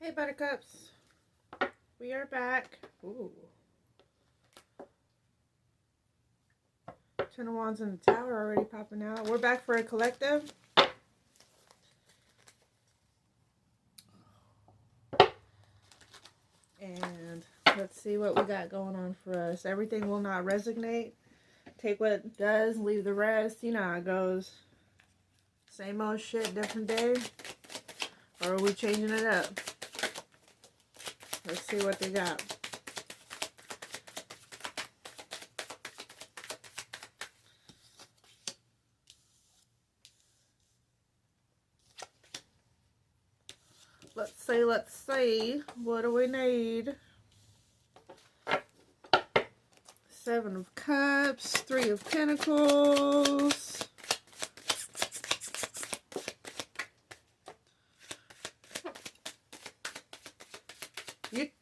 Hey Buttercups, we are back. Ooh. Ten of Wands in the Tower already popping out. We're back for a collective. And let's see what we got going on for us. Everything will not resonate. Take what does, leave the rest. You know how it goes. Same old shit, different day. Or are we changing it up? Let's see what they got. Let's see. What do we need? Seven of Cups, Three of Pentacles.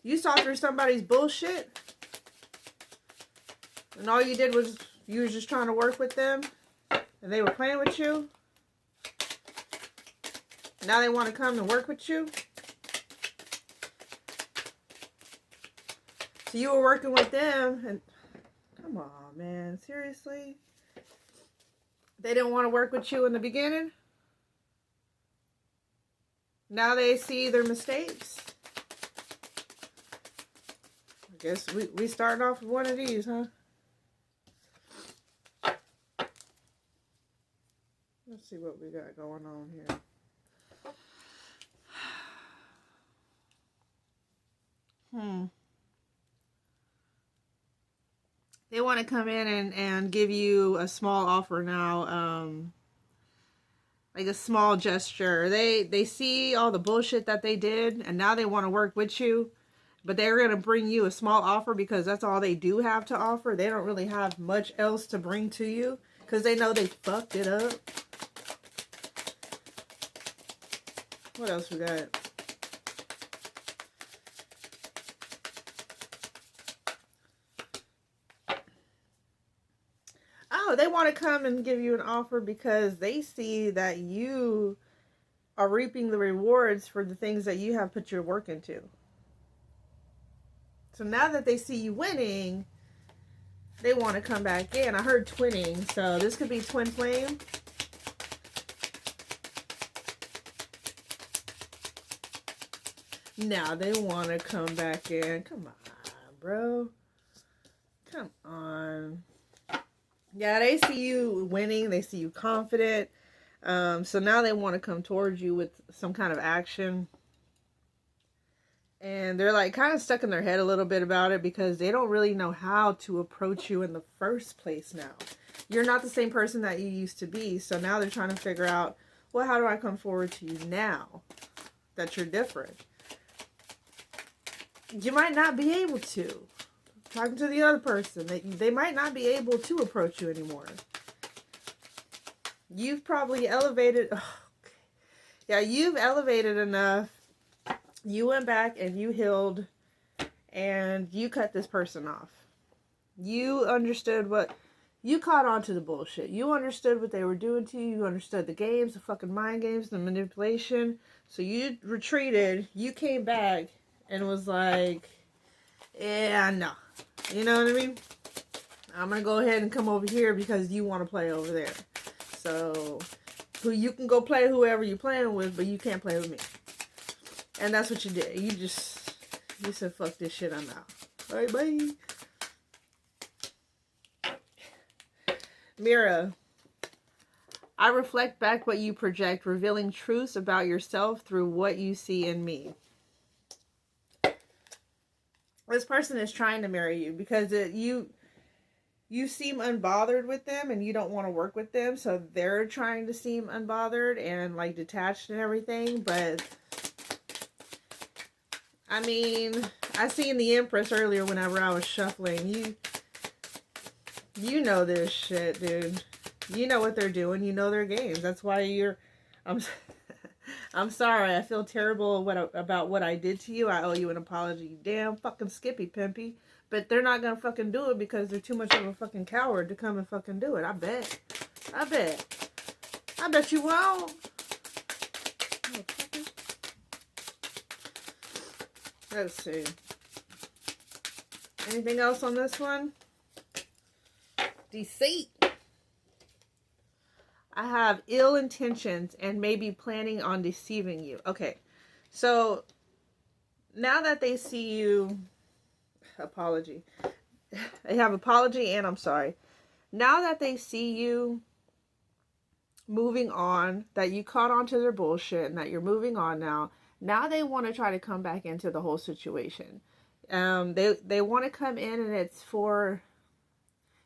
You saw through somebody's bullshit, and all you did was you were just trying to work with them, and they were playing with you. Now they want to come and work with you. So you were working with them, and come on, man, seriously? They didn't want to work with you in the beginning? Now they see their mistakes? I guess we starting off with one of these, huh? Let's see what we got going on here. They want to come in and give you a small offer now, like a small gesture. They see all the bullshit that they did, and now they want to work with you, but they're going to bring you a small offer because that's all they do have to offer. They don't really have much else to bring to you because they know they fucked it up. What else we got? Oh, they want to come and give you an offer because they see that you are reaping the rewards for the things that you have put your work into. So now that they see you winning, they want to come back in. I heard twinning, so this could be twin flame. Now they want to come back in. Come on, bro. Come on. Yeah, they see you winning. They see you confident. So now they want to come towards you with some kind of action. And they're like kind of stuck in their head a little bit about it because they don't really know how to approach you in the first place now. You're not the same person that you used to be. So now they're trying to figure out, well, how do I come forward to you now that you're different? You might not be able to. Talking to the other person, they might not be able to approach you anymore. You've probably elevated. Oh, okay. Yeah, you've elevated enough. You went back and you healed and you cut this person off. You understood what... You caught on to the bullshit. You understood what they were doing to you. You understood the games, the fucking mind games, the manipulation. So you retreated. You came back and was like, yeah, no. You know what I mean? I'm going to go ahead and come over here because you want to play over there. So, you can go play whoever you're playing with, but you can't play with me. And that's what you did. You said, fuck this shit, I'm out. Bye, bye. Mira, I reflect back what you project, revealing truths about yourself through what you see in me. This person is trying to marry you because you seem unbothered with them and you don't want to work with them. So they're trying to seem unbothered and like detached and everything. But I mean, I seen the Empress earlier whenever I was shuffling. You know this shit, dude. You know what they're doing. You know their games. That's why I'm sorry. I feel terrible about what I did to you. I owe you an apology. You damn fucking Skippy Pimpy. But they're not gonna fucking do it because they're too much of a fucking coward to come and fucking do it. I bet. I bet you won't. Let's see. Anything else on this one? Deceit. I have ill intentions and maybe planning on deceiving you. Okay. So now that they see you, apology. They have apology and I'm sorry. Now that they see you moving on, that you caught on to their bullshit and that you're moving on now they want to try to come back into the whole situation. They want to come in and it's for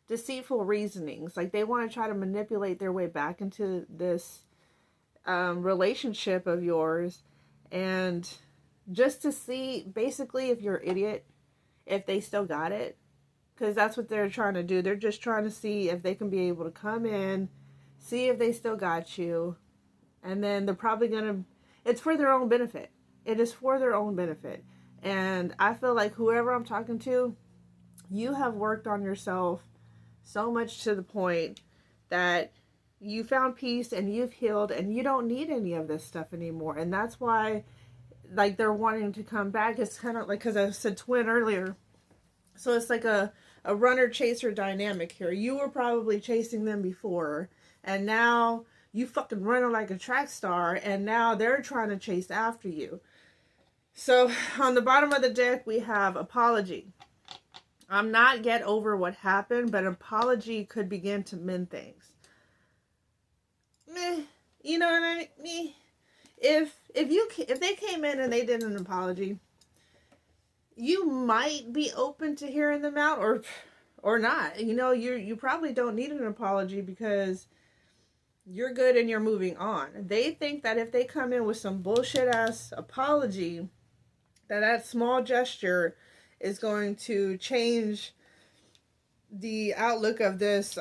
deceitful reasonings. Like they want to try to manipulate their way back into this relationship of yours, and just to see basically if you're an idiot, if they still got it, because that's what they're trying to do. They're just trying to see if they can be able to come in, see if they still got you, and then they're probably gonna, it's for their own benefit. It is for their own benefit. And I feel like whoever I'm talking to, you have worked on yourself so much to the point that you found peace and you've healed and you don't need any of this stuff anymore. And that's why, like, they're wanting to come back. It's kind of like, because I said twin earlier. So it's like a runner-chaser dynamic here. You were probably chasing them before, and now you fucking running like a track star, and now they're trying to chase after you. So on the bottom of the deck, we have apology. I'm not yet over what happened, but apology could begin to mend things. Meh, you know what I mean? If they came in and they did an apology, you might be open to hearing them out, or not. You know, you probably don't need an apology because you're good and you're moving on. They think that if they come in with some bullshit ass apology, that small gesture is going to change the outlook of this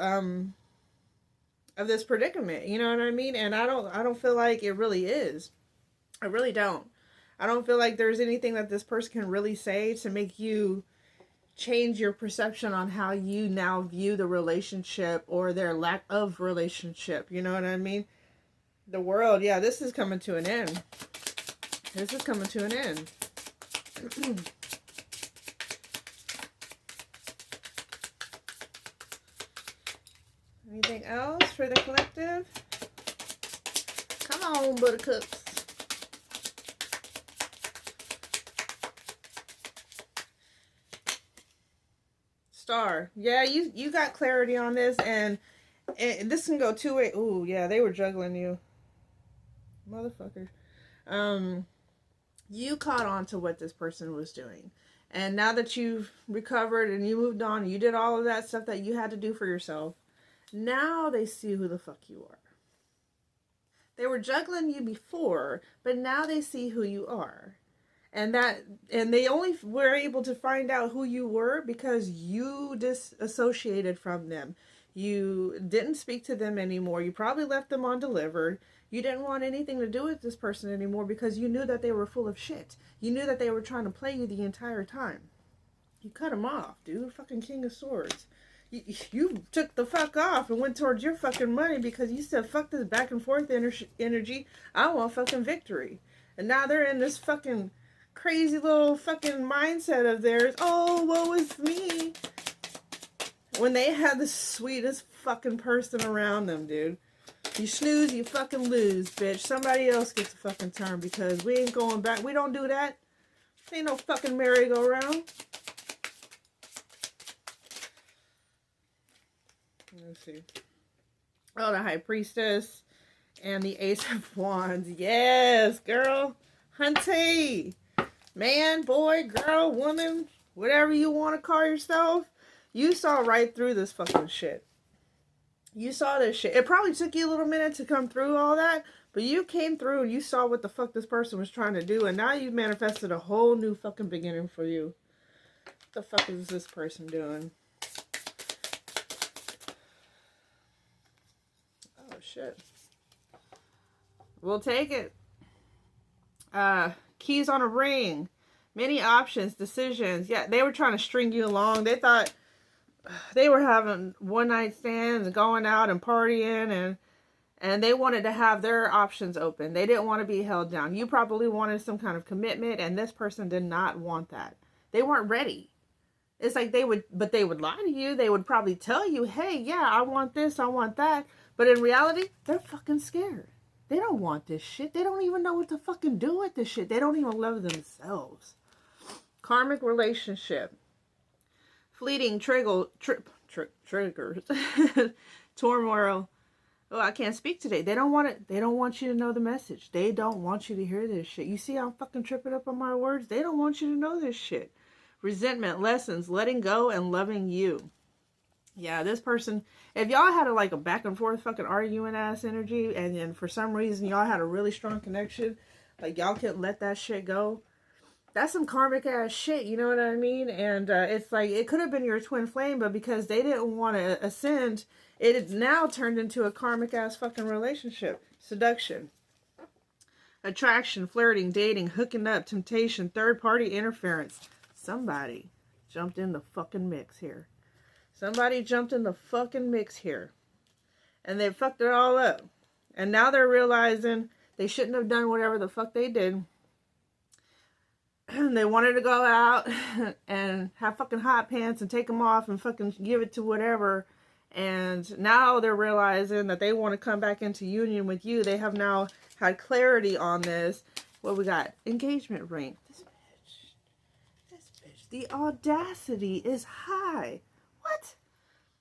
predicament. You know what I mean? And I don't feel like it really is. I really don't. I don't feel like there's anything that this person can really say to make you change your perception on how you now view the relationship or their lack of relationship. You know what I mean? The world, yeah, this is coming to an end. This is coming to an end. Anything else for the collective? Come on, buttercups. Star. Yeah, you got clarity on this, and this can go two ways. Ooh, yeah, they were juggling you. Motherfuckers. You caught on to what this person was doing. And now that you've recovered and you moved on, you did all of that stuff that you had to do for yourself. Now they see who the fuck you are. They were juggling you before, but now they see who you are. And they only were able to find out who you were because you disassociated from them. You didn't speak to them anymore. You probably left them undelivered. You didn't want anything to do with this person anymore because you knew that they were full of shit. You knew that they were trying to play you the entire time. You cut them off, dude. Fucking King of Swords. You took the fuck off and went towards your fucking money because you said, fuck this back and forth energy. I want fucking victory. And now they're in this fucking crazy little fucking mindset of theirs. Oh, woe is me. When they had the sweetest fucking person around them, dude. You snooze, you fucking lose, bitch. Somebody else gets a fucking turn because we ain't going back. We don't do that. Ain't no fucking merry-go-round. Let's see. Oh, the High Priestess and the Ace of Wands. Yes, girl. Hunty. Man, boy, girl, woman, whatever you want to call yourself. You saw right through this fucking shit. You saw this shit. It probably took you a little minute to come through all that, but you came through and you saw what the fuck this person was trying to do, and now you've manifested a whole new fucking beginning for you. What the fuck is this person doing? Oh, shit. We'll take it. Keys on a ring. Many options, decisions. Yeah, they were trying to string you along. They thought they were having one-night stands and going out and partying And they wanted to have their options open. They didn't want to be held down. You probably wanted some kind of commitment, and this person did not want that. They weren't ready. It's like they would lie to you. They would probably tell you, hey, yeah, I want this, I want that. But in reality, they're fucking scared. They don't want this shit. They don't even know what to fucking do with this shit. They don't even love themselves. Karmic relationship. Fleeting triggers. Turmoil. Oh, I can't speak today. They don't want it. They don't want you to know the message. They don't want you to hear this shit. You see how I'm fucking tripping up on my words? They don't want you to know this shit. Resentment, lessons, letting go, and loving you. Yeah, this person, if y'all had a back and forth fucking arguing ass energy, and then for some reason y'all had a really strong connection, like y'all couldn't let that shit go, that's some karmic ass shit, you know what I mean? And it's like, it could have been your twin flame, but because they didn't want to ascend, it had now turned into a karmic ass fucking relationship. Seduction. Attraction, flirting, dating, hooking up, temptation, third party interference. Somebody jumped in the fucking mix here. Somebody jumped in the fucking mix here. And they fucked it all up. And now they're realizing they shouldn't have done whatever the fuck they did. They wanted to go out and have fucking hot pants and take them off and fucking give it to whatever. And now they're realizing that they want to come back into union with you. They have now had clarity on this. What we got? Engagement ring. The audacity is high. What?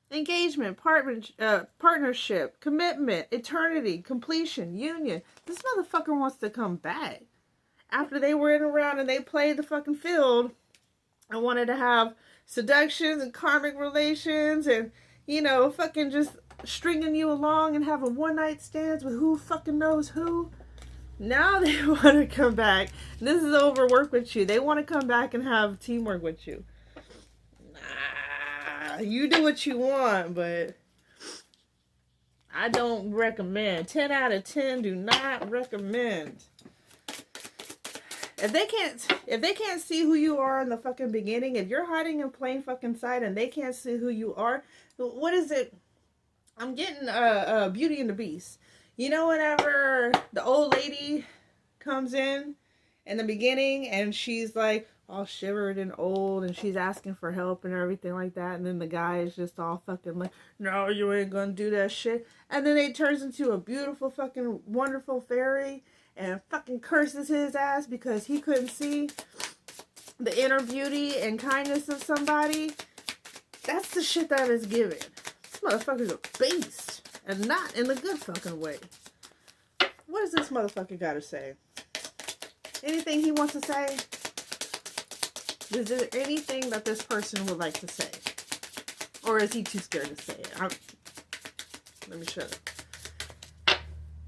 Engagement, partnership, commitment, eternity, completion, union. This motherfucker wants to come back. After they were in around and they played the fucking field and wanted to have seductions and karmic relations and, fucking just stringing you along and having one night stands with who fucking knows who. Now they want to come back. This is over work with you. They want to come back and have teamwork with you. Nah, you do what you want, but I don't recommend. 10 out of 10 do not recommend. If they can't see who you are in the fucking beginning, if you're hiding in plain fucking sight and they can't see who you are, what is it? I'm getting Beauty and the Beast. You know, whenever the old lady comes in the beginning and she's like all shivered and old and she's asking for help and everything like that, and then the guy is just all fucking like, no, you ain't gonna do that shit. And then it turns into a beautiful fucking wonderful fairy and fucking curses his ass because he couldn't see the inner beauty and kindness of somebody. That's the shit that is given. This motherfucker's a beast. And not in a good fucking way. What does this motherfucker got to say? Anything he wants to say? Is there anything that this person would like to say? Or is he too scared to say it? Let me shut up.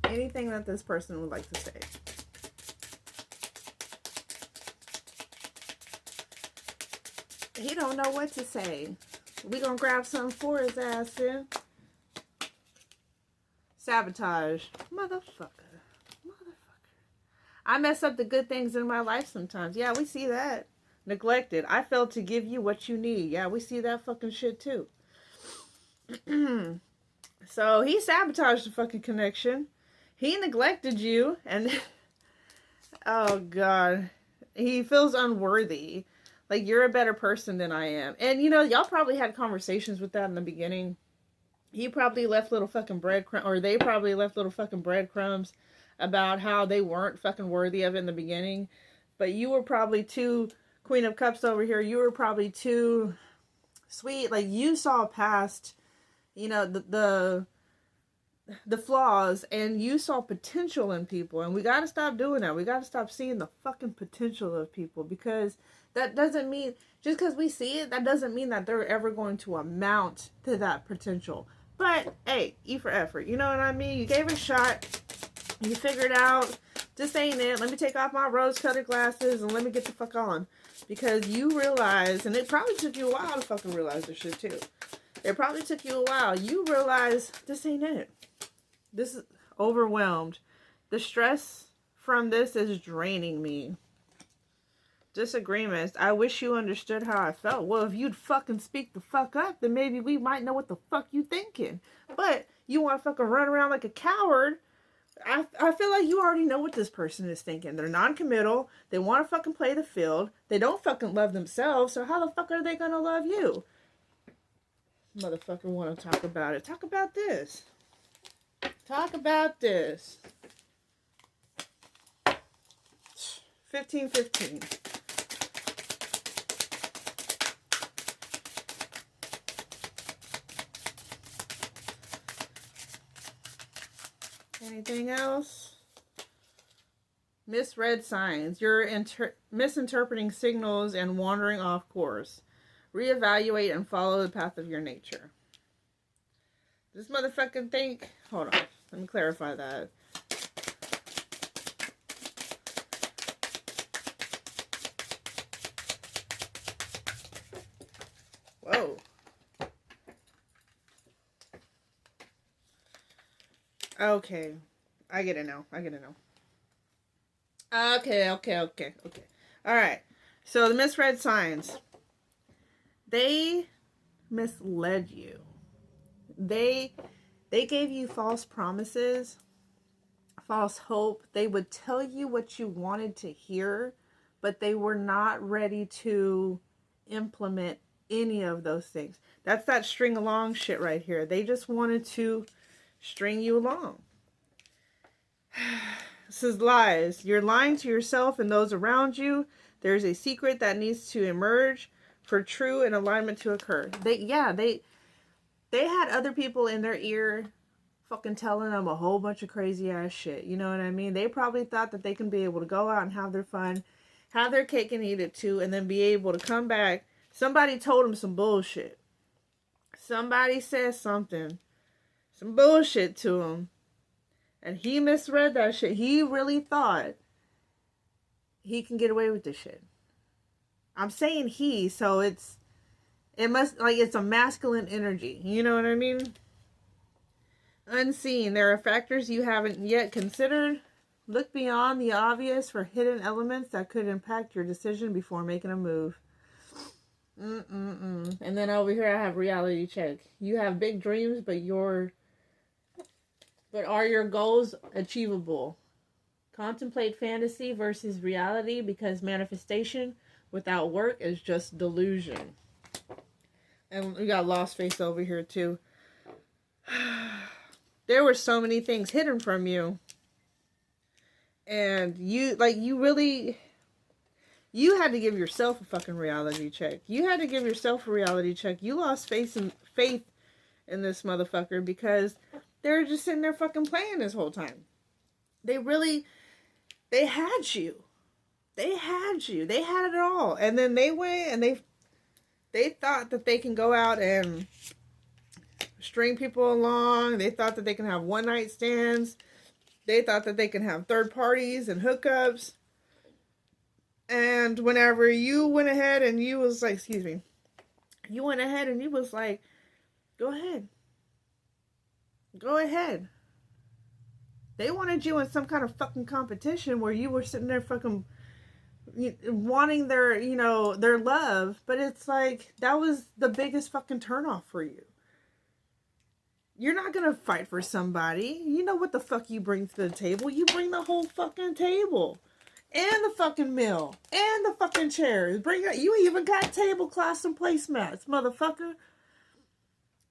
Anything that this person would like to say? He don't know what to say. We gonna grab something for his ass then. Sabotage. Motherfucker. I mess up the good things in my life sometimes. Yeah, we see that. Neglected. I failed to give you what you need. Yeah, we see that fucking shit too. So he sabotaged the fucking connection. He neglected you and oh God. He feels unworthy. Like you're a better person than I am. And y'all probably had conversations with that in the beginning. He probably left little fucking breadcrumbs, or they probably left little fucking breadcrumbs about how they weren't fucking worthy of it in the beginning. But you were probably too, Queen of Cups over here, you were probably too sweet. Like you saw past, the flaws, and you saw potential in people. And we got to stop doing that. We got to stop seeing the fucking potential of people, because that doesn't mean, just because we see it, that doesn't mean that they're ever going to amount to that potential. But, hey, E for effort. You know what I mean? You gave it a shot. You figured out, this ain't it. Let me take off my rose-colored glasses and let me get the fuck on. Because you realize, and it probably took you a while to fucking realize this shit too. It probably took you a while. You realize, this ain't it. This is overwhelmed. The stress from this is draining me. Disagreements. I wish you understood how I felt. Well, if you'd fucking speak the fuck up, then maybe we might know what the fuck you thinking. But You want to fucking run around like a coward. I feel like you already know what this person is thinking. They're non-committal. They want to fucking play the field. They don't fucking love themselves. So how the fuck are they going to love you? Motherfucker want to talk about it. Talk about this. Talk about this. 15-15. Anything else? Misread signs. You're misinterpreting signals and wandering off course. Reevaluate and follow the path of your nature. This motherfucking think... Hold on. Let me clarify that. Whoa. Okay. I get it now. Okay. Alright. So the misread signs. They misled you. They gave you false promises, false hope. They would tell you what you wanted to hear, but they were not ready to implement any of those things. That's that string along shit right here. They just wanted to string you along. This is lies. You're lying to yourself and those around you. There's a secret that needs to emerge for true and alignment to occur. They had other people in their ear fucking telling them a whole bunch of crazy ass shit. You know what I mean? They probably thought that they can be able to go out and have their fun, have their cake and eat it too, and then be able to come back. Somebody told them some bullshit. Somebody said something. Some bullshit to him. And he misread that shit. He really thought he can get away with this shit. I'm saying he, so it's a masculine energy. You know what I mean? Unseen. There are factors you haven't yet considered. Look beyond the obvious for hidden elements that could impact your decision before making a move. And then over here I have reality check. You have big dreams, but are your goals achievable? Contemplate fantasy versus reality, because manifestation without work is just delusion. And we got lost face over here too. There were so many things hidden from you. And you had to give yourself a fucking reality check. You had to give yourself a reality check. You lost faith in this motherfucker because they were just sitting there fucking playing this whole time. They had you. They had it all. And then they went and they thought that they can go out and string people along. They thought that they can have one night stands. They thought that they can have third parties and hookups. And whenever you went ahead and you was like, you went ahead and you was like, go ahead. They wanted you in some kind of fucking competition where you were sitting there fucking wanting their love. But it's like, that was the biggest fucking turnoff for you. You're not going to fight for somebody. You know what the fuck you bring to the table. You bring the whole fucking table. And the fucking meal. And the fucking chairs. You even got tablecloths and placemats, motherfucker.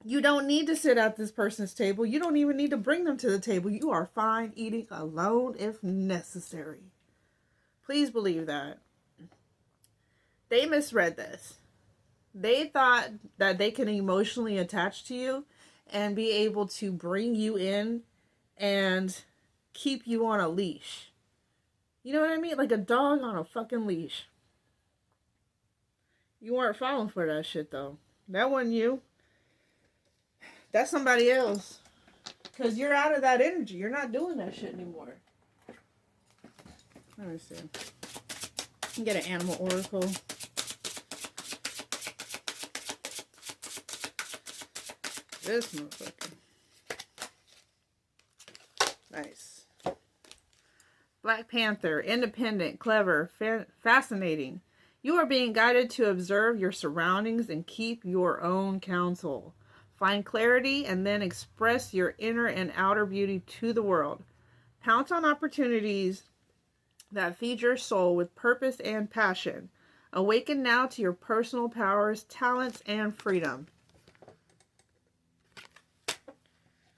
You don't need to sit at this person's table. You don't even need to bring them to the table. You are fine eating alone if necessary. Please believe that. They misread this. They thought that they can emotionally attach to you and be able to bring you in and keep you on a leash. You know what I mean? Like a dog on a fucking leash. You weren't falling for that shit, though. That wasn't you. That's somebody else. Because you're out of that energy. You're not doing that shit anymore. Let me see. Get an animal oracle. This motherfucker. Nice. Black Panther. Independent, clever, fascinating. You are being guided to observe your surroundings and keep your own counsel. Find clarity and then express your inner and outer beauty to the world. Pounce on opportunities that feed your soul with purpose and passion. Awaken now to your personal powers, talents, and freedom.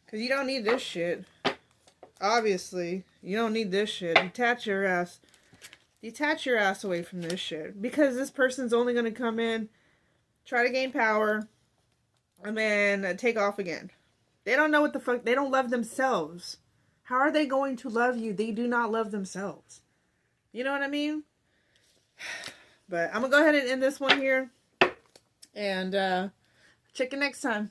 Because you don't need this shit. Obviously, you don't need this shit. Detach your ass away from this shit. Because this person's only going to come in, try to gain power, and then take off again. They don't know what the fuck. They don't love themselves. How are they going to love you? They do not love themselves. You know what I mean? But I'm going to go ahead and end this one here. And check you next time.